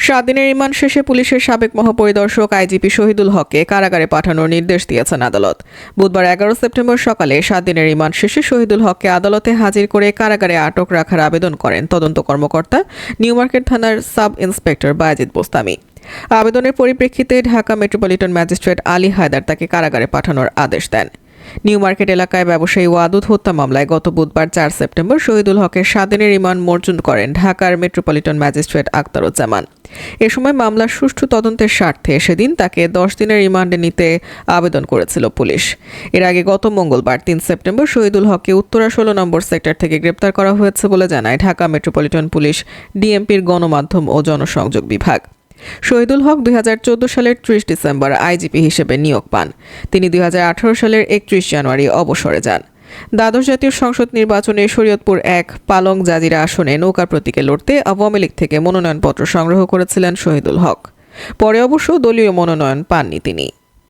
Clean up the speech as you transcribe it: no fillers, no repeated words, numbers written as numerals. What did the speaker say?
7 দিনের রিমান্ড শেষে পুলিশের সাবেক মহাপরিদর্শক আইজিপি শহীদুল হককে কারাগারে পাঠানোর নির্দেশ দিয়েছেন আদালত। বুধবার 11 সেপ্টেম্বর সকালে 7 দিনের রিমান্ড শেষে শহীদুল হককে আদালতে হাজির করে কারাগারে আটক রাখার আবেদন করেন তদন্ত কর্মকর্তা নিউ মার্কেট থানার সাব ইন্সপেক্টর বায়েজিদ বোস্তামি। আবেদনের পরিপ্রেক্ষিতে ঢাকা মেট্রোপলিটন ম্যাজিস্ট্রেট আলী হায়দার তাকে কারাগারে পাঠানোর আদেশ দেন। নিউ মার্কেট এলাকায় ব্যবসায়ী ওয়াদুদ হত্যা মামলায় গত বুধবার 4 সেপ্টেম্বর শহীদুল হকের 7 দিনের রিমান্ড মঞ্জুর করেন ঢাকার মেট্রোপলিটন ম্যাজিস্ট্রেট আখতারুজ্জামান। এ সময় মামলার সুষ্ঠু তদন্তের স্বার্থে সেদিন তাকে 10 দিনের রিমান্ডে নিতে আবেদন করেছিল পুলিশ। এর আগে গত মঙ্গলবার 3 সেপ্টেম্বর শহীদুল হককে উত্তরা 16 নম্বর সেক্টর থেকে গ্রেপ্তার করা হয়েছে বলে জানায় ঢাকা মেট্রোপলিটন পুলিশ ডিএমপির গণমাধ্যম ও জনসংযোগ বিভাগ। শহীদুল হক 2014 সালের 30 ডিসেম্বর আইজিপি হিসেবে নিয়োগ পান। তিনি 2018 সালের 31 জানুয়ারি অবসরে যান। দ্বাদশ জাতীয় সংসদ নির্বাচনে শরীয়তপুর 1 পালং জাজিরা আসনে নৌকা প্রতীকে লড়তে আওয়ামী লীগ থেকে মনোনয়নপত্র সংগ্রহ করেছিলেন শহীদুল হক। পরে অবশ্য দলীয় মনোনয়ন পাননি তিনি।